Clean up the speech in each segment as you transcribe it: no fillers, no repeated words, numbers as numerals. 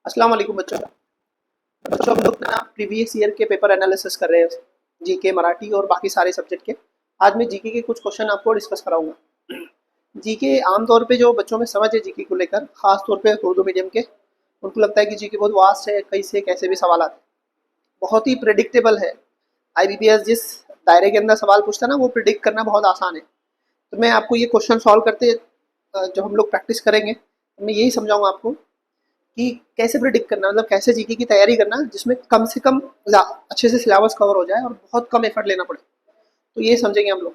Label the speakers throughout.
Speaker 1: अस्सलाम वालेकुम बच्चों। हम लोग ना प्रीवियस ईयर के पेपर एनालिसिस कर रहे हैं, जीके, मराठी और बाकी सारे सब्जेक्ट के। आज मैं जीके के कुछ क्वेश्चन आपको डिस्कस कराऊंगा। जीके आमतौर पे जो बच्चों में समझ है जीके को लेकर, खास तौर पे उर्दू मीडियम के, उनको लगता है कि जीके बहुत वास्ट है, कई से कैसे भी सवाल आते हैं। बहुत ही प्रिडिक्टेबल है। आईबीपीएस जिस दायरे के अंदर सवाल पूछता है ना, वो प्रिडिक्ट करना बहुत आसान है। तो मैं आपको ये क्वेश्चन सॉल्व करते जब हम लोग प्रैक्टिस करेंगे, तो मैं यही समझाऊंगा आपको कि कैसे प्रिडिक्ट करना, मतलब कैसे जीके की तैयारी करना जिसमें कम से कम अच्छे से सिलेबस कवर हो जाए और बहुत कम एफर्ट लेना पड़े। तो ये समझेंगे हम लोग।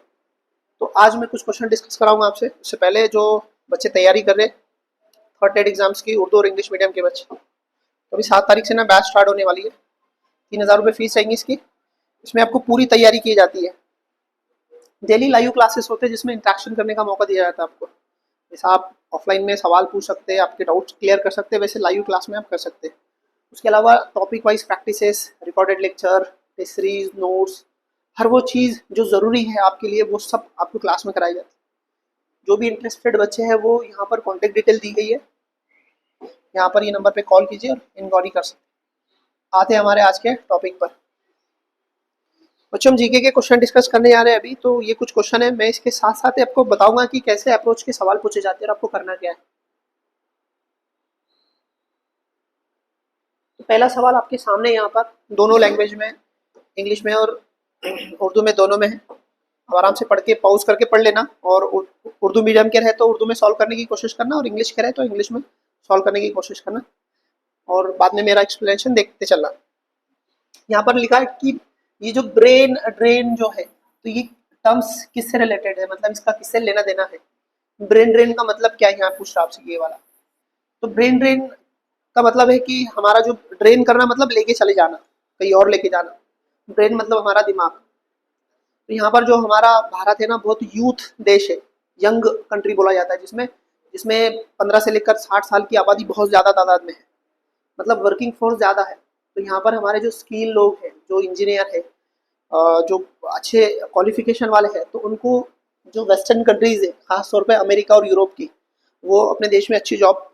Speaker 1: तो आज मैं कुछ क्वेश्चन डिस्कस कराऊंगा आपसे। उससे पहले जो बच्चे तैयारी कर रहे हैं थर्ड टेट एग्जाम्स की, उर्दू और इंग्लिश मीडियम के बच्चे, तो अभी 7 तारीख से ना बैच स्टार्ट होने वाली है। 3,000 रुपये फीस रहेंगी इसकी। इसमें आपको पूरी तैयारी की जाती है। डेली लाइव क्लासेस होते हैं जिसमें इंटरेक्शन करने का मौका दिया जाता है आपको। जैसे आप ऑफलाइन में सवाल पूछ सकते हैं, आपके डाउट्स क्लियर कर सकते हैं, वैसे लाइव क्लास में आप कर सकते हैं। उसके अलावा topic wise practices, recorded lecture, test series, notes, हर वो चीज़ जो ज़रूरी है आपके लिए, वो सब आपको क्लास में कराई जाती है। जो भी इंटरेस्टेड बच्चे हैं वो यहाँ पर कॉन्टेक्ट डिटेल दी गई है, यहाँ पर ये नंबर पे कॉल कीजिए और इंक्वायरी कर सकते हैं। आते हैं हमारे आज के टॉपिक पर। बच्चों, हम जीके के क्वेश्चन डिस्कस करने जा रहे हैं अभी। तो ये कुछ क्वेश्चन है, मैं इसके साथ साथ ही आपको बताऊंगा कि कैसे अप्रोच के सवाल पूछे जाते हैं और आपको करना क्या है। तो पहला सवाल आपके सामने यहाँ पर दोनों लैंग्वेज में, इंग्लिश में और उर्दू में, दोनों में है। अब आराम से पढ़ के पॉज करके पढ़ लेना, और उर्दू मीडियम के रहे तो उर्दू में सॉल्व करने की कोशिश करना, और इंग्लिश के रहे तो इंग्लिश में सॉल्व करने की कोशिश करना, और बाद में मेरा एक्सप्लेनेशन देखते चलना। यहाँ पर लिखा है कि ये जो ब्रेन ड्रेन जो है, तो ये टर्म्स किससे रिलेटेड है, मतलब इसका किससे लेना देना है। ब्रेन ड्रेन का मतलब क्या है, यहाँ पूछ रहा आपसे ये वाला। तो ब्रेन ड्रेन का मतलब है कि हमारा जो ड्रेन करना मतलब लेके चले जाना, कहीं और लेके जाना। ब्रेन मतलब हमारा दिमाग। तो यहाँ पर जो हमारा भारत है ना, बहुत यूथ देश है, यंग कंट्री बोला जाता है, जिसमें जिसमें 15 से लेकर 60 साल की आबादी बहुत ज़्यादा तादाद में है, मतलब वर्किंग फोर्स ज़्यादा है। तो यहाँ पर हमारे जो स्किल लोग हैं, जो इंजीनियर है, जो अच्छे क्वालिफिकेशन वाले हैं, तो उनको जो वेस्टर्न कंट्रीज़ है, खास तौर पे अमेरिका और यूरोप की, वो अपने देश में अच्छी जॉब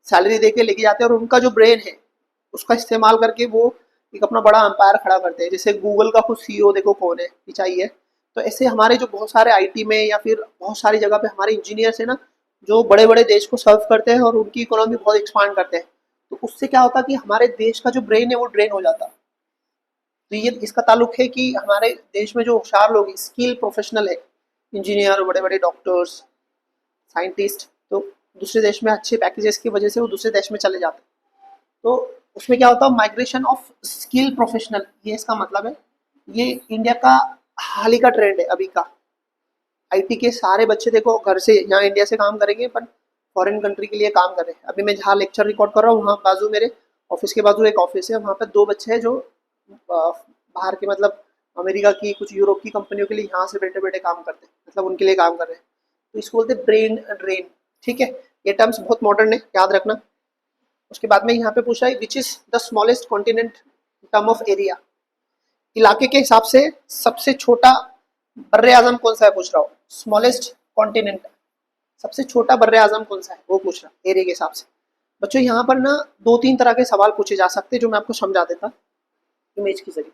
Speaker 1: सैलरी दे के लेके जाते हैं, और उनका जो ब्रेन है उसका इस्तेमाल करके वो एक अपना बड़ा एम्पायर खड़ा करते हैं। जैसे गूगल का खुद सीईओ देखो कौन है, पिचाई है। तो ऐसे हमारे जो बहुत सारे आईटी में या फिर बहुत सारी जगह पे हमारे इंजीनियर्स है ना, जो बड़े बड़े देश को सर्व करते हैं और उनकी इकोनॉमी बहुत एक्सपांड करते हैं। तो उससे क्या होता है कि हमारे देश का जो ब्रेन है वो ड्रेन हो जाता है। तो ये इसका ताल्लुक है कि हमारे देश में जो होशियार लोग स्किल प्रोफेशनल है, इंजीनियर, बड़े बड़े डॉक्टर्स, साइंटिस्ट, तो दूसरे देश में अच्छे पैकेजेस की वजह से वो दूसरे देश में चले जाते हैं। तो उसमें क्या होता है, माइग्रेशन ऑफ स्किल प्रोफेशनल, ये इसका मतलब है। ये इंडिया का हाल ही का ट्रेंड है अभी का। आईटी के सारे बच्चे देखो घर से, यहाँ इंडिया से काम करेंगे पर फॉरेन कंट्री के लिए काम कर रहे हैं। अभी मैं जहाँ लेक्चर रिकॉर्ड कर रहा हूँ, वहाँ बाजू मेरे ऑफिस के बाजू एक ऑफिस है, वहाँ पर 2 बच्चे हैं जो बाहर के, मतलब अमेरिका की, कुछ यूरोप की कंपनियों के लिए यहाँ से बैठे बैठे काम करते हैं, मतलब उनके लिए काम कर रहे हैं। तो इसको बोलते हैं ब्रेन ड्रेन। ठीक है, ये टर्म्स बहुत मॉडर्न है, याद रखना। उसके बाद में यहाँ पे पूछा है which is the smallest continent term of area. इलाके के हिसाब से सबसे छोटा बर्रे आजम कौन सा है, पूछ रहा हूँ। स्मॉलेस्ट कॉन्टिनेंट, सबसे छोटा बर्रे आजम कौन सा है, वो पूछ रहा एरिया के हिसाब से। बच्चों, यहाँ पर ना 2-3 तरह के सवाल पूछे जा सकते हैं, जो मैं आपको समझा देता इमेज के जरिए।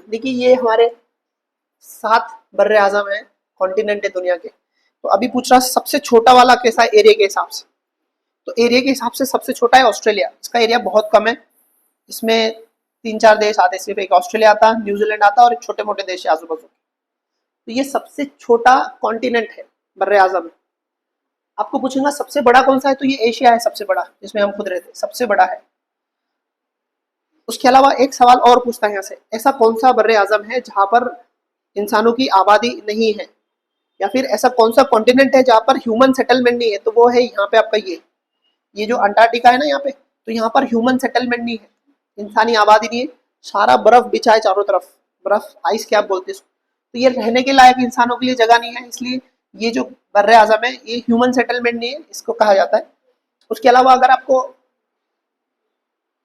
Speaker 1: देखिए, ये हमारे 7 बर्रे आजम है, कॉन्टिनेंट है दुनिया के। तो अभी पूछ रहा सबसे छोटा वाला कैसा है एरिया के हिसाब से। तो एरिया के हिसाब से सबसे छोटा है ऑस्ट्रेलिया। इसका एरिया बहुत कम है, इसमें 3-4 देश आते हैं, सिर्फ एक ऑस्ट्रेलिया आता, न्यूजीलैंड आता और एक छोटे मोटे देश है आजू बाजू। तो ये सबसे छोटा कॉन्टिनेंट है, बर्रे आजम है। आपको पूछूंगा सबसे बड़ा कौन सा है, तो ये एशिया है सबसे बड़ा, जिसमें हम खुद रहते हैं, सबसे बड़ा है। उसके अलावा एक सवाल और पूछता है यहाँ से, ऐसा कौन सा बर्रे आजम है जहाँ पर इंसानों की आबादी नहीं है, या फिर ऐसा कौन सा कॉन्टिनेंट है जहाँ पर ह्यूमन सेटलमेंट नहीं है। तो वो है यहाँ पे आपका ये जो अंटार्कटिका है ना यहाँ पे, तो यहाँ पर ह्यूमन सेटलमेंट नहीं है, इंसानी आबादी नहीं है, सारा बर्फ बिछा है चारों तरफ, बर्फ, आइस क्या बोलते हैं इसको। तो ये रहने के लायक इंसानों के लिए जगह नहीं है, इसलिए ये जो बर्रे आजम है ये ह्यूमन सेटलमेंट नहीं है, इसको कहा जाता है। उसके अलावा अगर आपको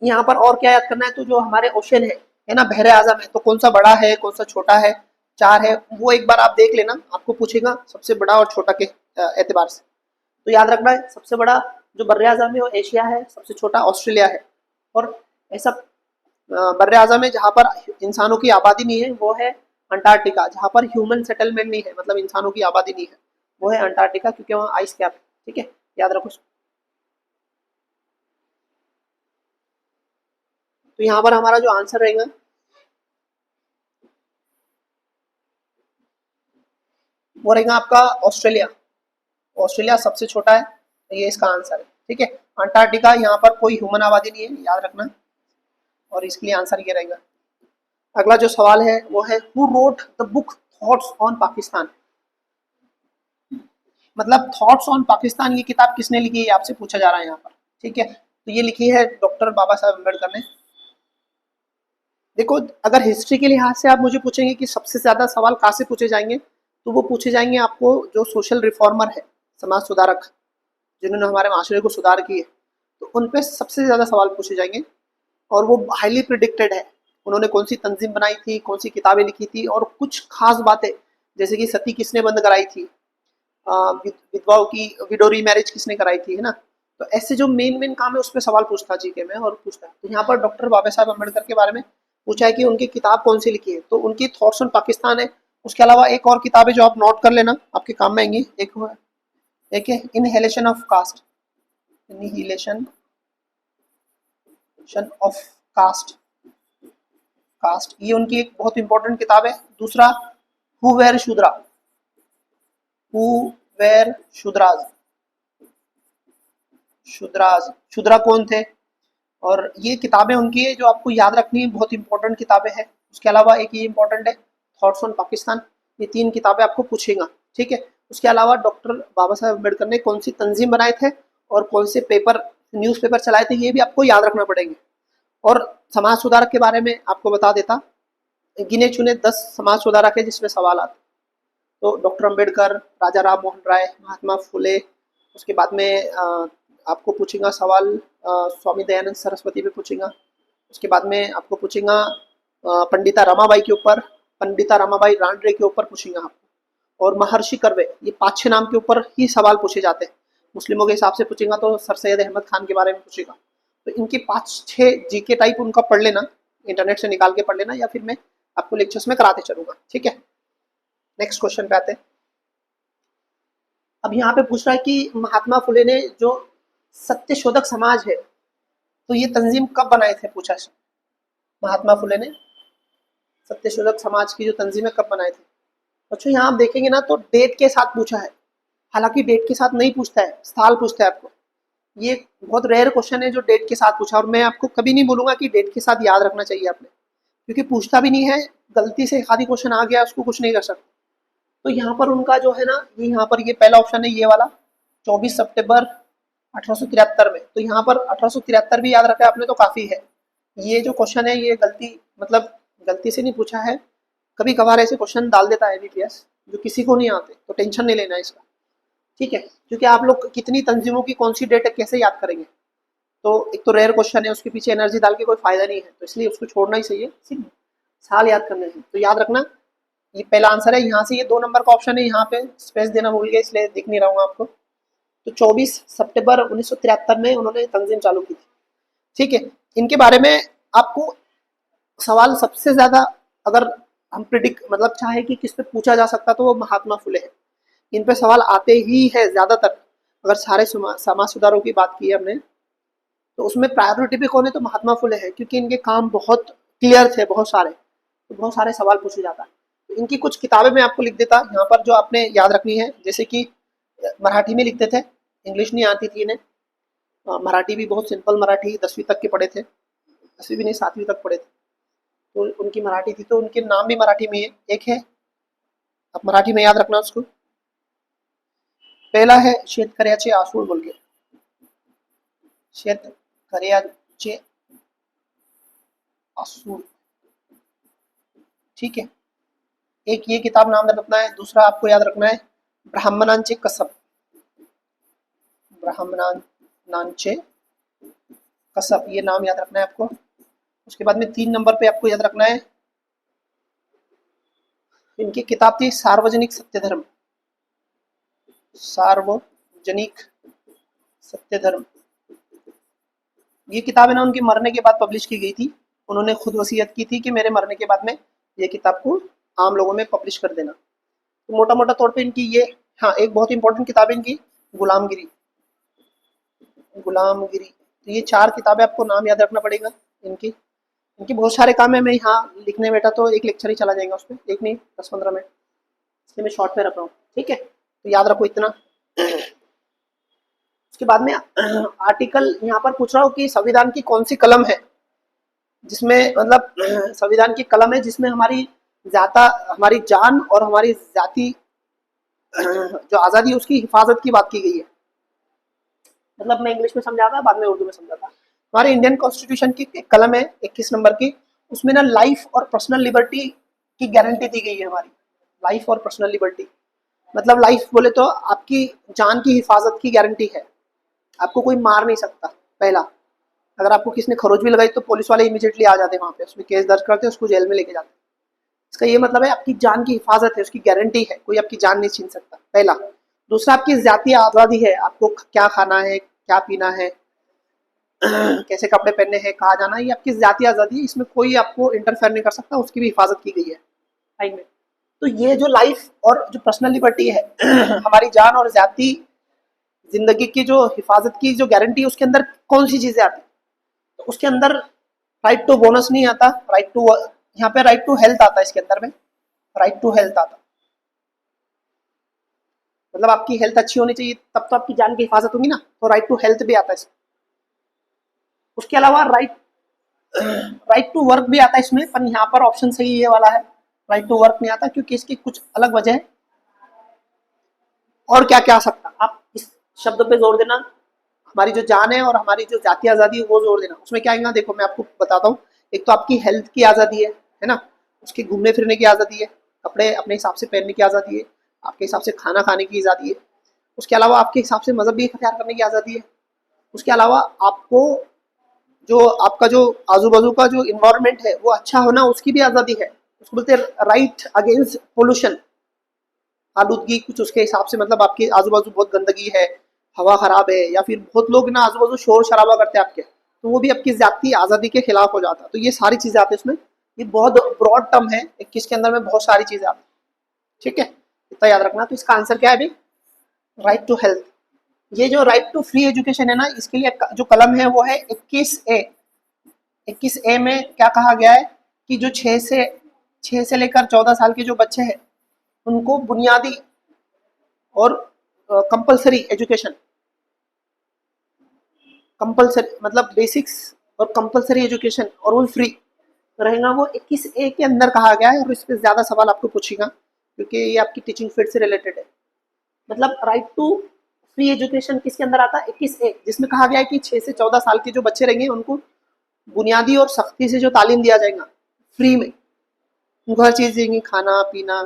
Speaker 1: यहाँ पर और क्या याद करना है, तो जो हमारे ओशन है ना, बहरे आजम है, तो कौन सा बड़ा है कौन सा छोटा है, 4 है, वो एक बार आप देख लेना, आपको पूछेगा सबसे बड़ा और छोटा के एतबार से। तो याद रखना है, सबसे बड़ा जो बर्रे आज़म है वो एशिया है, सबसे छोटा ऑस्ट्रेलिया है। और ऐसा बर्रे आज़म है जहाँ पर इंसानों की आबादी नहीं है वो है अंटार्कटिका, जहाँ पर ह्यूमन सेटलमेंट नहीं है, मतलब इंसानों की आबादी नहीं है, वो है अंटार्कटिका, क्योंकि वहाँ आइस कैप है। ठीक है, याद रखो। तो यहाँ पर हमारा जो आंसर रहेगा वो रहेगा आपका ऑस्ट्रेलिया। ऑस्ट्रेलिया सबसे छोटा है, तो ये इसका आंसर है। ठीक है, अंटार्कटिका, यहाँ पर कोई ह्यूमन आबादी नहीं है, याद रखना, और इसके लिए आंसर ये रहेगा। अगला जो सवाल है वो है who wrote the book thoughts on Pakistan. मतलब थॉट्स ऑन पाकिस्तान ये किताब किसने लिखी है आपसे पूछा जा रहा है यहाँ पर। ठीक है, तो ये लिखी है डॉक्टर बाबा साहब अम्बेडकर ने। देखो, अगर हिस्ट्री के लिहाज से आप मुझे पूछेंगे कि सबसे ज्यादा सवाल कहाँ से पूछे जाएंगे, तो वो पूछे जाएंगे आपको जो सोशल रिफॉर्मर है, समाज सुधारक, जिन्होंने हमारे माशरे को सुधार की है, तो उन पे सबसे ज़्यादा सवाल पूछे जाएंगे। और वो हाईली प्रिडिक्टेड है, उन्होंने कौन सी तंजीम बनाई थी, कौन सी किताबें लिखी थी, और कुछ खास बातें, जैसे कि सती किसने बंद कराई थी, विधवाओं की विडो रीमैरिज किसने कराई थी, है ना। तो ऐसे जो मेन मेन काम है उस पर सवाल पूछता जीके में और पूछता है। तो यहाँ पर डॉक्टर बाबा साहब अम्बेडकर के बारे में पूछा है कि उनकी किताब कौन सी लिखी है, तो उनकी थॉट्स ऑन पाकिस्तान है। उसके अलावा एक और किताब है जो आप नोट कर लेना, आपके काम में आएंगी। एक है annihilation of caste, annihilation of caste, ये उनकी एक बहुत इंपॉर्टेंट किताब है। दूसरा who were Shudra, who were Shudras, Shudra कौन थे, और ये किताबें उनकी है जो आपको याद रखनी है, बहुत इंपॉर्टेंट किताबें हैं। उसके अलावा एक ये इंपॉर्टेंट है थॉट्स ऑन पाकिस्तान, ये 3 किताबें आपको पूछेगा। ठीक है, उसके अलावा डॉक्टर बाबा साहब अम्बेडकर ने कौन सी तंजीम बनाए थे और कौन से पेपर, न्यूज़पेपर चलाए थे, ये भी आपको याद रखना पड़ेंगे। और समाज सुधारक के बारे में आपको बता देता, गिने चुने 10 समाज सुधारक है जिसमें सवाल आते, तो डॉक्टर अम्बेडकर, राजा राम मोहन राय, महात्मा फुले। उसके बाद में आपको पूछेगा सवाल स्वामी दयानंद सरस्वती पे पूछेगा। उसके बाद में आपको पूछेगा पंडिता रमाबाई के ऊपर, पंडिता रमाबाई रानडे के ऊपर पूछेगा आपको, और महर्षि कर्वे, ये 5-6 नाम के ऊपर ही सवाल पूछे जाते हैं। मुस्लिमों के हिसाब से पूछेगा तो सर सैयद अहमद खान के बारे में पूछेगा। तो इनके 5-6 जीके टाइप उनका पढ़ लेना, इंटरनेट से निकाल के पढ़ लेना, या फिर मैं आपको लेक्चर्स में कराते चलूंगा। ठीक है, नेक्स्ट क्वेश्चन पे आते हैं। अब यहाँ पे पूछ रहा है कि महात्मा फुले ने जो सत्यशोधक समाज है, तो ये तंजीम कब बनाए थे, पूछा है। महात्मा फुले ने सत्यशोधक समाज की जो तंजीम है कब बनाए थे। अच्छा, यहाँ आप देखेंगे ना तो डेट के साथ पूछा है, हालांकि डेट के साथ नहीं पूछता है, साल पूछता है आपको। ये बहुत रेयर क्वेश्चन है जो डेट के साथ पूछा, और मैं आपको कभी नहीं बोलूंगा कि डेट के साथ याद रखना चाहिए आपने, क्योंकि पूछता भी नहीं है, गलती से आदि क्वेश्चन आ गया उसको कुछ नहीं कर सकते। तो यहाँ पर उनका जो है ना, ये यहाँ पर ये पहला ऑप्शन है, ये वाला 24 सितंबर 1873 में। तो यहाँ पर 1873 भी याद रखा आपने तो काफी है। ये जो क्वेश्चन है ये गलती, मतलब गलती से नहीं पूछा है, कभी कभार ऐसे क्वेश्चन डाल देता है बीपीएस जो किसी को नहीं आते, तो टेंशन नहीं लेना इसका। ठीक है, क्योंकि आप लोग कितनी तंजीमों की कौन सी डेट है कैसे याद करेंगे। तो एक तो रेयर क्वेश्चन है, उसके पीछे एनर्जी डाल के कोई फायदा नहीं है, तो इसलिए उसको छोड़ना ही सही है, सिर्फ साल याद करने हैं। तो याद रखना, ये पहला आंसर है। यहाँ से ये 2 नंबर का ऑप्शन है, यहाँ पे स्पेस देना भूल गया इसलिए दिख नहीं रहा हूँ आपको। तो 24 सितंबर 1973 में उन्होंने तंजीम चालू की थी। ठीक है, इनके बारे में आपको सवाल सबसे ज्यादा, अगर हम प्रिडिक्ट मतलब चाहे कि किस पे पूछा जा सकता, तो वो महात्मा फुले है। इन पे सवाल आते ही है ज्यादातर। अगर सारे समाज सुधारों की बात की है हमने, तो उसमें प्रायोरिटी पे कौन है, तो महात्मा फुले है, क्योंकि इनके काम बहुत क्लियर थे, बहुत सारे, तो बहुत सारे सवाल पूछे जाता है। तो इनकी कुछ किताबें मैं आपको लिख देता यहाँ पर जो आपने याद रखनी है, जैसे कि मराठी में लिखते थे, इंग्लिश नहीं आती थी इन्हें। मराठी भी बहुत सिंपल मराठी, 10वीं तक के पढ़े थे, 10वीं भी नहीं 7वीं तक पढ़े थे, तो उनकी मराठी थी, तो उनके नाम भी मराठी में है। एक है, आप मराठी में याद रखना उसको, पहला है शेतकऱ्याचे आसूड बोल के, शेतकऱ्याचे आसूड। ठीक है, एक ये किताब नाम रखना है। दूसरा आपको याद रखना है ब्राह्मणांचे कसब, ब्राह्मणांचे कसब, ये नाम याद रखना है आपको। उसके बाद में 3 नंबर पे आपको याद रखना है इनकी किताब थी सार्वजनिक सत्य धर्म, सार्वजनिक सत्य धर्म। ये किताब है ना उनके मरने के बाद पब्लिश की गई थी। उन्होंने खुद वसीयत की थी कि मेरे मरने के बाद में ये किताब को आम लोगों में पब्लिश कर देना। तो मोटा मोटा तौर पे इनकी ये, हाँ एक बहुत इंपॉर्टेंट किताब है इनकी गुलामगिरी, गुलामगिरी। तो ये 4 किताबें आपको नाम याद रखना पड़ेगा इनकी। इनके बहुत सारे काम है, मैं यहाँ लिखने बैठा तो एक लेक्चर ही चला जाएगा उस पर, एक नहीं 10-15 मिनट, इसलिए मैं शॉर्ट में रख रहा हूँ, ठीक है। तो याद रखो इतना। उसके बाद में आर्टिकल यहाँ पर पूछ रहा हूँ कि संविधान की कौन सी कलम है जिसमें, मतलब संविधान की कलम है जिसमें हमारी हमारी जान और हमारी जाति जो आज़ादी है उसकी हिफाजत की बात की गई है। मतलब मैं इंग्लिश में समझाता, बाद में उर्दू में समझाता। हमारे इंडियन कॉन्स्टिट्यूशन की एक कलम है 21 नंबर की, उसमें ना लाइफ और पर्सनल लिबर्टी की गारंटी दी गई है हमारी। लाइफ और पर्सनल लिबर्टी मतलब लाइफ बोले तो आपकी जान की हिफाजत की गारंटी है, आपको कोई मार नहीं सकता। पहला, अगर आपको किसी ने खरोच भी लगाई तो पुलिस वाले इमीडिएटली आ जाते हैं वहाँ पे, उसमें केस दर्ज करते हैं, उसको जेल में लेके जाते हैं। इसका ये मतलब है आपकी जान की हिफाजत है, उसकी गारंटी है, कोई आपकी जान नहीं छीन सकता, पहला। दूसरा, आपकी जाती आज़ादी है, आपको क्या खाना है, क्या पीना है, कैसे कपड़े पहनने हैं, कहाँ जाना है, ये आपकी जाती आज़ादी है, इसमें कोई आपको इंटरफेयर नहीं कर सकता, उसकी भी हिफाजत की गई है आइन में। तो ये जो लाइफ और जो पर्सनल लिबर्टी है हमारी जान और जाती जिंदगी की जो हिफाजत की जो गारंटी है, उसके अंदर कौन सी चीजें आती है? तो उसके अंदर राइट टू बोनस नहीं आता, राइट टू, यहाँ पे राइट टू हेल्थ आता है, इसके अंदर में राइट टू हेल्थ आता, मतलब आपकी हेल्थ अच्छी होनी चाहिए तब तो आपकी जान की हिफाजत होगी ना, तो राइट टू हेल्थ भी आता है। उसके अलावा राइट टू वर्क भी आता है इसमें, पर यहाँ पर ऑप्शन सही ये वाला है, राइट टू वर्क नहीं आता क्योंकि इसकी कुछ अलग वजह है। और क्या क्या आ सकता, आप इस शब्द पे जोर देना, हमारी जो जान है और हमारी जो जातीय आज़ादी है वो जोर देना। उसमें क्या आएगा देखो मैं आपको बताता हूँ। एक तो आपकी हेल्थ की आज़ादी है ना, उसकी घूमने फिरने की आज़ादी है, कपड़े अपने हिसाब से पहनने की आज़ादी है, आपके हिसाब से खाना खाने की आज़ादी है। उसके अलावा आपके हिसाब से मजहब भी इख्तियार करने की आज़ादी है। उसके अलावा आपको जो आपका जो आजू बाजू का जो इन्वायरमेंट है वो अच्छा होना, उसकी भी आज़ादी है। उसको बोलते हैं राइट अगेंस्ट पोल्यूशन, आलूदगी कुछ उसके हिसाब से, मतलब आपके आजू बाजू बहुत गंदगी है, हवा खराब है, या फिर बहुत लोग ना आजू बाजू शोर शराबा करते हैं आपके, तो वो भी आपकी जाती आज़ादी के खिलाफ हो जाता है। तो ये सारी चीज़ें आती है उसमें, ये बहुत ब्रॉड टर्म है, 21 के अंदर में बहुत सारी चीज़ें आती है, ठीक है, इतना याद रखना। तो इसका आंसर क्या है अभी, राइट टू हेल्थ। ये जो राइट टू फ्री एजुकेशन है ना, इसके लिए जो कलम है वो है 21A। 21A में क्या कहा गया है कि जो 6 से लेकर 14 साल के जो बच्चे हैं उनको बुनियादी और कंपलसरी एजुकेशन, कंपलसरी मतलब बेसिक्स और कंपलसरी एजुकेशन, और वो फ्री रहेगा, वो 21A के अंदर कहा गया है। और इस पर ज़्यादा सवाल आपको पूछेगा क्योंकि ये आपकी टीचिंग फील्ड से रिलेटेड है। मतलब राइट टू फ्री एजुकेशन किसके अंदर आता है, 21A, जिसमें कहा गया है कि 6 से 14 साल के जो बच्चे रहेंगे उनको बुनियादी और सख्ती से जो तालीम दिया जाएगा फ्री में, उनको हर चीज़ देंगे, खाना पीना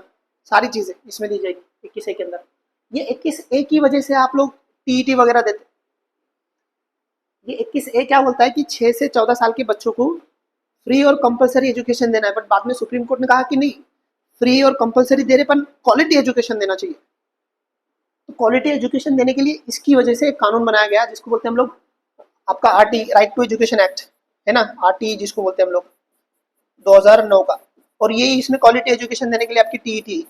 Speaker 1: सारी चीज़ें इसमें दी जाएगी 21A के अंदर। ये 21A की वजह से आप लोग टीईटी वगैरह देते। ये 21A क्या बोलता है कि 6 से 14 साल के बच्चों को फ्री और कंपलसरी एजुकेशन देना है, बट बाद में सुप्रीम कोर्ट ने कहा कि नहीं, फ्री और कंपलसरी दे रहे पर क्वालिटी एजुकेशन देना चाहिए। तो क्वालिटी एजुकेशन देने के लिए इसकी वजह से एक कानून बनाया गया जिसको बोलते हैं हम लोग आपका RT, right to education act है ना, आरटी जिसको बोलते हैं हम लोग 2009 का। और ये इसमें क्वालिटी एजुकेशन देने के लिए आपकी टीईटी,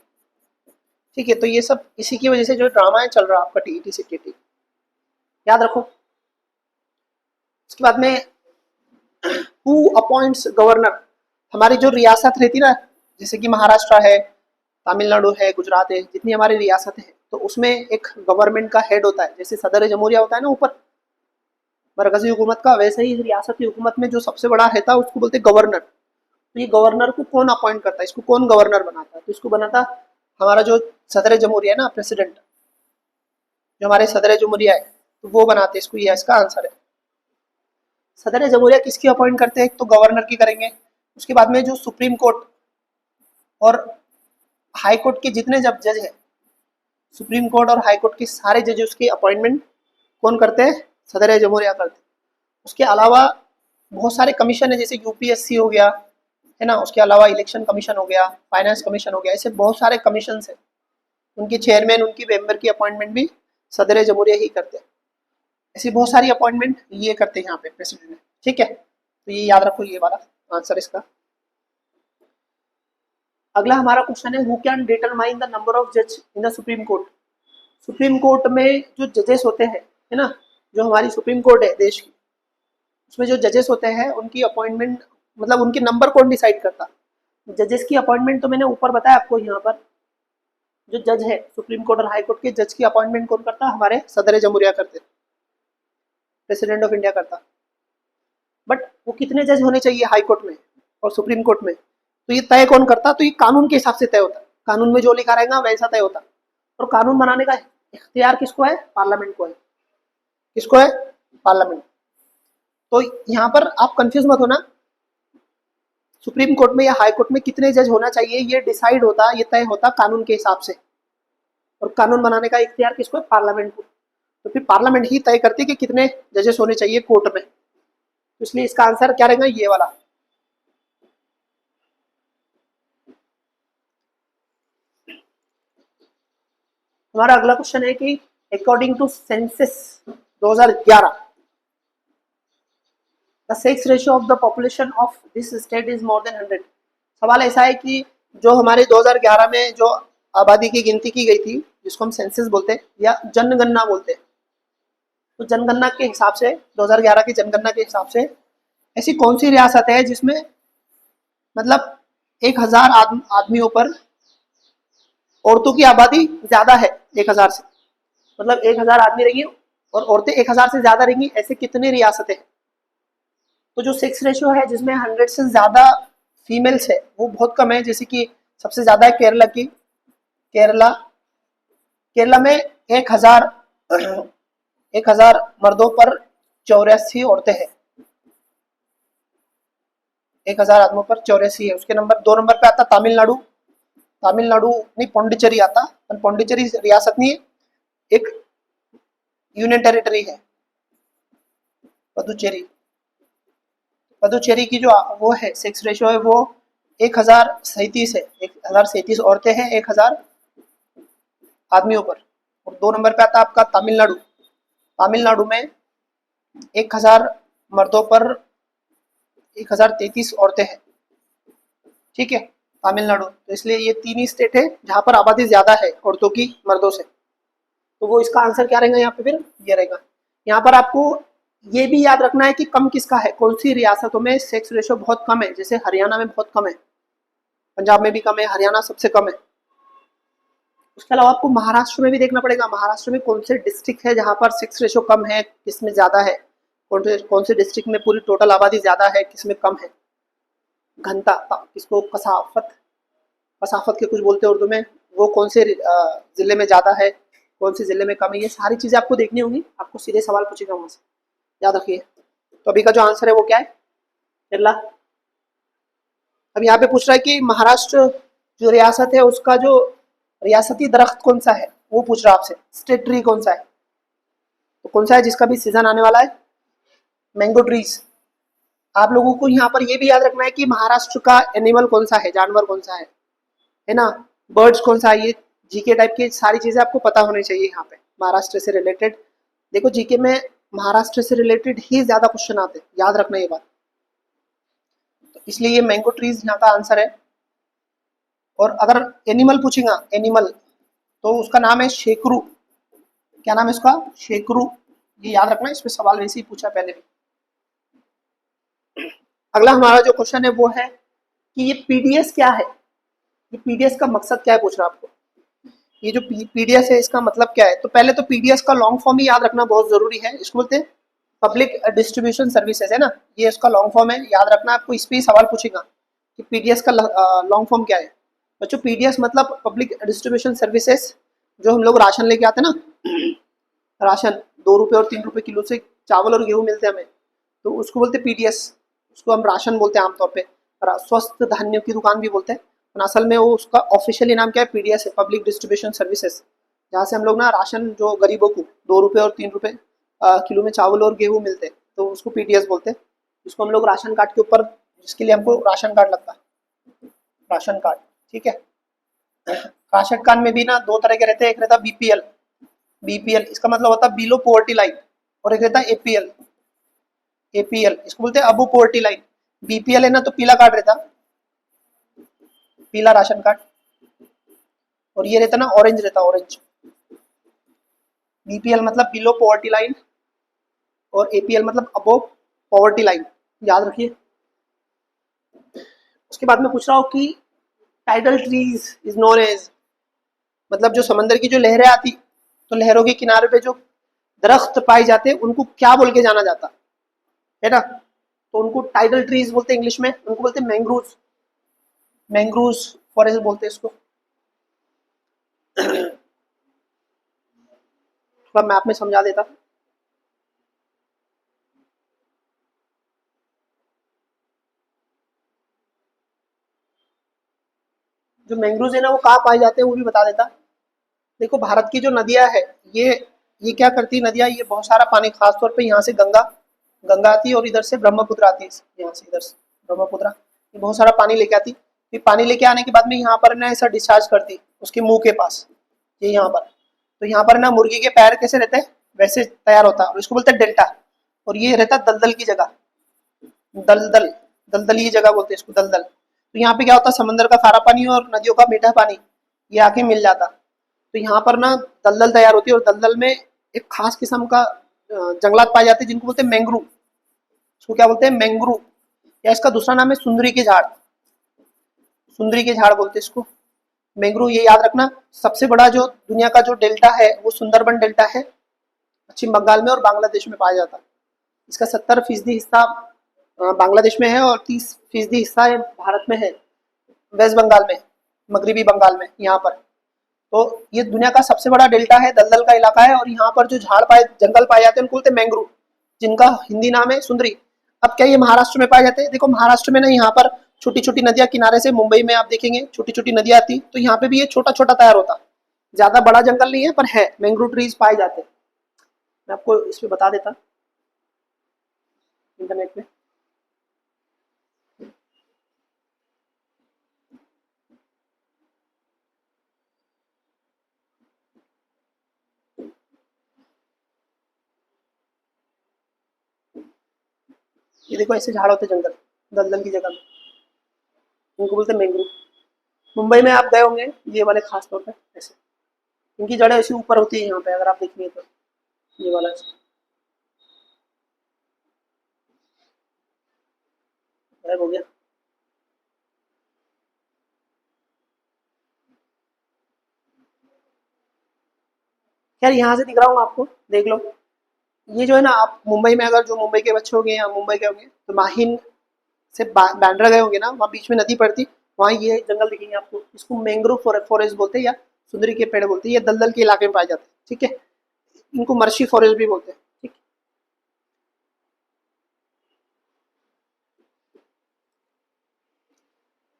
Speaker 1: ठीक है। तो ये सब इसी की वजह से जो ड्रामा है चल रहा है आपका टीईटी से टीटी, याद रखो। उसके बाद में हु अपॉइंट्स गवर्नर, हमारी जो रियासत रहती ना, जैसे कि महाराष्ट्र है, तमिलनाडु है, गुजरात है, जितनी हमारी रियासत है तो उसमें एक गवर्नमेंट का हेड होता है, जैसे सदर जमहूरिया होता है ना ऊपर मरकजी हुकूमत का, वैसे ही रियासती हुकूमत में जो सबसे बड़ा रहता है उसको बोलते हैं गवर्नर। तो ये गवर्नर को कौन अपॉइंट करता है, इसको कौन गवर्नर बनाता है, तो इसको बनाता हमारा जो सदर जमहूरिया है ना, प्रेसिडेंट, जो हमारे सदर जमहूरिया है तो वो बनाते हैं इसको, ये इसका आंसर है। सदर जमहूरिया किसकी अपॉइंट करते हैं, तो गवर्नर की करेंगे। उसके बाद में जो सुप्रीम कोर्ट और हाई कोर्ट के जितने जब जज है, सुप्रीम कोर्ट और हाई कोर्ट के सारे जज उसकी अपॉइंटमेंट कौन करते हैं, सदर जमहूरिया करते हैं। उसके अलावा बहुत सारे कमीशन है, जैसे यूपीएससी हो गया, है ना। उसके अलावा इलेक्शन कमीशन हो गया, फाइनेंस कमीशन हो गया, ऐसे बहुत सारे कमीशन है। उनकी चेयरमैन, उनकी मेंबर की अपॉइंटमेंट भी सदर जमहूरिया ही करते हैं। ऐसी बहुत सारी अपॉइंटमेंट ये करते हैं यहाँ पे प्रेसिडेंट। ठीक है, तो ये याद रखो, ये वाला आंसर इसका। अगला हमारा क्वेश्चन है, who can determine the number of जज in the supreme court. Supreme court में जो जजेस होते हैं, है ना, जो हमारी सुप्रीम कोर्ट है देश की, उसमें जो जजेस होते हैं उनकी अपॉइंटमेंट, मतलब उनके नंबर कौन डिसाइड करता। जजेस की अपॉइंटमेंट तो मैंने ऊपर बताया आपको। यहाँ पर जो जज है सुप्रीम कोर्ट और हाई कोर्ट के, जज की अपॉइंटमेंट कौन करता, हमारे सदर जमहूरिया करते, प्रेसिडेंट ऑफ इंडिया करता। बट वो कितने जज होने चाहिए हाई कोर्ट में और सुप्रीम कोर्ट में, तो ये तय कौन करता, तो ये कानून के हिसाब से तय होता। कानून में जो लिखा रहेगा वैसा तय होता। और कानून बनाने का इख्तियार किसको है, पार्लियामेंट को है। किसको है, पार्लियामेंट। तो यहाँ पर आप कंफ्यूज मत होना, सुप्रीम कोर्ट में या हाई कोर्ट में कितने जज होना चाहिए, ये डिसाइड होता, ये तय होता कानून के हिसाब से। और कानून बनाने का इख्तियार किसको है, पार्लियामेंट को। तो फिर पार्लियामेंट ही तय करती है कि कितने जजेस होने चाहिए कोर्ट में। तो इसलिए इसका आंसर क्या रहेगा, ये वाला। हमारा अगला क्वेश्चन है कि according to census 2011 the sex ratio of the population of this state is more than 100। सवाल ऐसा है कि जो हमारे 2011 में जो आबादी की गिनती की गई थी, जिसको हम सेंसस बोलते हैं या जनगणना बोलते हैं, तो जनगणना के हिसाब से 2011 की जनगणना के हिसाब से ऐसी कौन सी रियासत है जिसमें मतलब 1000 आदमियों पर औरतों की आबादी ज्यादा है 1000 से, मतलब 1000 आदमी रहेंगे और औरतें 1000 से ज्यादा रहेंगी, ऐसे कितनी रियासतें हैं। तो जो सेक्स रेशियो है जिसमें 100 से ज्यादा फीमेल्स है वो बहुत कम है। जैसे कि सबसे ज्यादा है केरला की, केरला में 1000 मर्दों पर 84 औरतें हैं, 1000 आदमियों पर 84 है। उसके नंबर 2 नंबर पे आता तमिलनाडु। तमिलनाडु नहीं, पौंडीचेरी आता, पर पौंडीचेरी रियासत नहीं है, एक यूनियन टेरिटरी है पुदुचेरी। पुदुचेरी की जो वो है सेक्स रेशियो है वो 1037 है, 1037 औरतें हैं 1000 आदमियों पर। और 2 नंबर पे आता आपका तमिलनाडु। तमिलनाडु में 1000 मर्दों पर 1033 औरतें हैं। ठीक है, तमिलनाडु। तो इसलिए ये 3 ही स्टेट है जहां पर आबादी ज्यादा है औरतों की मर्दों से। तो वो इसका आंसर क्या रहेगा यहाँ पे, फिर ये रहेगा। यहाँ पर आपको ये भी याद रखना है कि कम किसका है, कौन सी रियासतों में सेक्स रेशियो बहुत कम है। जैसे हरियाणा में बहुत कम है, पंजाब में भी कम है, हरियाणा सबसे कम है। उसके अलावा आपको महाराष्ट्र में भी देखना पड़ेगा, महाराष्ट्र में कौन से डिस्ट्रिक्ट है जहां पर सेक्स रेशियो कम है, किसमें ज्यादा है, कौन से डिस्ट्रिक्ट में पूरी टोटल आबादी ज्यादा है, किसमें कम है। घनता, किसको कसाफत, कसाफत के कुछ बोलते हैं उर्दू में, वो कौन से जिले में ज्यादा है, कौन से जिले में कम है। ये सारी चीजें आपको देखनी होंगी, आपको सीधे सवाल पूछेगा वहां से, याद रखिए। तो अभी का जो आंसर है वो क्या है, केरला। अब यहाँ पे पूछ रहा है कि महाराष्ट्र जो रियासत है उसका जो रियासती दरख्त कौन सा है, वो पूछ रहा है आपसे। स्टेट ट्री कौन सा है, तो कौन सा है जिसका भी सीजन आने वाला है, मैंगो ट्रीज। आप लोगों को यहाँ पर ये भी याद रखना है कि महाराष्ट्र का एनिमल कौन सा है, जानवर कौन सा है ना, बर्ड्स कौन सा है। ये जीके टाइप की सारी चीजें आपको पता होनी चाहिए यहाँ पे महाराष्ट्र से रिलेटेड। देखो जीके में महाराष्ट्र से रिलेटेड ही ज्यादा क्वेश्चन आते हैं, याद रखना ये बात। तो इसलिए ये मैंगो ट्रीज यहाँ का आंसर है। और अगर एनिमल पूछेगा, एनिमल, तो उसका नाम है शेकरू। क्या नाम है उसका, शेकरू। ये याद रखना, इस पे सवाल वैसे ही पूछा पहले भी। अगला हमारा जो क्वेश्चन है वो है कि ये पीडीएस क्या है, ये पीडीएस का मकसद क्या है पूछ रहा आपको। ये जो पीडीएस है इसका मतलब क्या है। तो पहले तो पीडीएस का लॉन्ग फॉर्म ही याद रखना बहुत जरूरी है। इसको बोलते हैं पब्लिक डिस्ट्रीब्यूशन सर्विसेज, है ना, ये इसका लॉन्ग फॉर्म है, याद रखना। आपको इस पे ही सवाल पूछेगा कि पीडीएस का लॉन्ग फॉर्म क्या है। बच्चों पीडीएस मतलब पब्लिक डिस्ट्रीब्यूशन सर्विसेज। जो हम लोग राशन लेके आते हैं ना, राशन 2 रुपये और 3 रुपये किलो से चावल और गेहूँ मिलते हैं हमें, तो उसको बोलते हैं पीडीएस। उसको हम राशन बोलते हैं आमतौर पे, स्वस्थ धान्यों की दुकान भी बोलते हैं। असल में वो उसका ऑफिशियली नाम क्या है, पीडीएस है, पब्लिक डिस्ट्रीब्यूशन सर्विसेज। जहाँ से हम लोग ना राशन जो गरीबों को 2 रुपये और 3 रुपये किलो में चावल और गेहूँ मिलते हैं, तो उसको पीडीएस बोलते हैं। जिसको हम लोग राशन कार्ड के ऊपर, जिसके लिए हमको राशन कार्ड लगता है, राशन कार्ड, ठीक है। राशन कार्ड में भी ना दो तरह के रहते हैं, एक रहता बीपीएल, बीपीएल इसका मतलब होता है बिलो पोवर्टी लाइन, और एक रहता है एपीएल, एपीएल इसको बोलते हैं अबो पोवर्टी लाइन। बीपीएल है ना तो पीला कार्ड रहता, पीला राशन कार्ड, और ये रहता ना ऑरेंज रहता, ऑरेंज। बीपीएल मतलब बिलो पोवर्टी लाइन और एपीएल मतलब अबो पॉवर्टी लाइन, याद रखिए। उसके बाद में पूछ रहा हूँ कि tidal trees is known as, मतलब जो समंदर की जो लहरें आती तो लहरों के किनारे पे जो दरख्त पाए जाते हैं उनको क्या बोल के जाना जाता है ना, तो उनको टाइडल ट्रीज बोलते हैं इंग्लिश में, उनको बोलते हैं मैंग्रोव्स, मैंग्रोव्स फॉरेस्ट बोलते हैं इसको। थोड़ा मैप में समझा देता, जो मैंग्रोव्स है ना वो कहाँ पाए जाते हैं वो भी बता देता। देखो भारत की जो नदियां है, ये ये क्या करती है नदियां, ये बहुत सारा पानी, खासतौर पे यहाँ से गंगा, गंगा आती है और इधर से ब्रह्मपुत्र आती है, यहाँ से इधर से ब्रह्मपुत्र, ये बहुत सारा पानी लेके आती। फिर पानी लेके आने के बाद में यहाँ पर ना ऐसा डिस्चार्ज करती उसके मुंह के पास, ये यहाँ पर, तो यहाँ पर ना मुर्गी के पैर कैसे रहते हैं वैसे तैयार होता है, और इसको बोलते हैं डेल्टा। और ये रहता दलदल की जगह, दलदल, दलदली जगह बोलते हैं इसको, दलदल। तो यहाँ पे क्या होता है, समंदर का खारा पानी और नदियों का मीठा पानी ये आके मिल जाता, तो यहाँ पर ना दलदल तैयार होती है, और दलदल में एक खास किस्म का जंगलात पाए जाते हैं जिनको बोलते हैं मैंग्रोव, इसको क्या बोलते हैं मैंग्रोव, या इसका दूसरा नाम है सुंदरी के झाड़, सुंदरी के झाड़ बोलते हैं इसको, मैंग्रोव, ये याद रखना। सबसे बड़ा जो दुनिया का जो डेल्टा है वो सुंदरबन डेल्टा है, पश्चिम बंगाल में और बांग्लादेश में पाया जाता है। इसका 70% हिस्सा बांग्लादेश में है और 30% हिस्सा भारत में है, वेस्ट बंगाल में, मगरबी बंगाल में, यहाँ पर। तो ये दुनिया का सबसे बड़ा डेल्टा है, दलदल का इलाका है, और यहाँ पर जो झाड़ पाए, जंगल पाए जाते हैं उनको बोलते हैं मैंग्रोव, जिनका हिंदी नाम है सुंदरी। अब क्या ये महाराष्ट्र में पाए जाते हैं, देखो महाराष्ट्र में ना यहाँ पर छोटी छोटी नदियां किनारे से, मुंबई में आप देखेंगे छोटी छोटी नदियां आती, तो यहाँ पे भी ये छोटा छोटा तैयार होता, ज्यादा बड़ा जंगल नहीं है पर है, मैंग्रोव ट्रीज पाए जाते हैं। मैं आपको इसमें बता देता इंटरनेट में। ये देखो ऐसे झाड़ होते जंगल, दलदल की जगह में, इनको बोलते हैं मैंग्रोव। मुंबई में आप गए होंगे, ये वाले खास तौर पे ऐसे, इनकी जड़ें ऐसी ऊपर होती है यहाँ पे, अगर आप देखेंगे तो ये वाला गायब हो गया। यार यहाँ से दिख रहा हूँ आपको, देख लो। ये जो है ना, आप मुंबई में अगर जो मुंबई के बच्चे होंगे या मुंबई के होंगे तो माहिन से बांद्रा गए होंगे ना, वहाँ बीच में नदी पड़ती, वहाँ ये जंगल दिखेंगे आपको, इसको मैंग्रोव फॉरेस्ट बोलते हैं या सुंदरी के पेड़ बोलते हैं, ये दलदल के इलाके में पाए जाते हैं, ठीक है। इनको मर्शी फॉरेस्ट भी बोलते हैं, ठीक।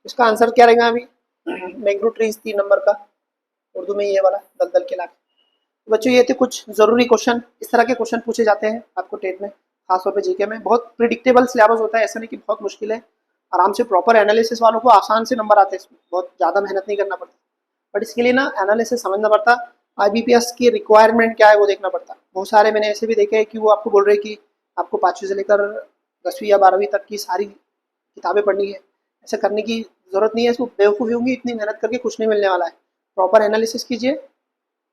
Speaker 1: इसका आंसर क्या रहेगा अभी, मैंग्रोव ट्रीज 3 नंबर का, उर्दू में ये वाला दलदल के इलाके। तो बच्चों ये थे कुछ जरूरी क्वेश्चन, इस तरह के क्वेश्चन पूछे जाते हैं आपको टेट में, खासतौर पे जीके में। बहुत प्रिडिक्टेबल सिलेबस होता है, ऐसा नहीं कि बहुत मुश्किल है, आराम से प्रॉपर एनालिसिस वालों को आसान से नंबर आते हैं, इसमें बहुत ज़्यादा मेहनत नहीं करना पड़ता, बट इसके लिए ना एनालिसिस समझना पड़ता, आईबीपीएस की रिक्वायरमेंट क्या है वो देखना पड़ता। बहुत सारे मैंने ऐसे भी देखे हैं कि वो आपको बोल रहे हैं कि आपको 5वीं से लेकर 10वीं या 12वीं तक की सारी किताबें पढ़नी है, ऐसा करने की जरूरत नहीं है, इसको बेवकूफ़ी होंगी, इतनी मेहनत करके कुछ नहीं मिलने वाला है। प्रॉपर एनालिसिस कीजिए,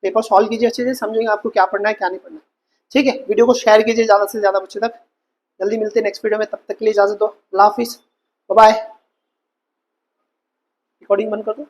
Speaker 1: पेपर सॉल्व कीजिए अच्छे से, समझेंगे आपको क्या पढ़ना है क्या नहीं पढ़ना है, ठीक है। वीडियो को शेयर कीजिए ज़्यादा से ज़्यादा बच्चे तक। जल्दी मिलते हैं नेक्स्ट वीडियो में, तब तक के लिए इजाज़त दो, अल्लाह हाफिज़, बाय। रिकॉर्डिंग बंद कर दो।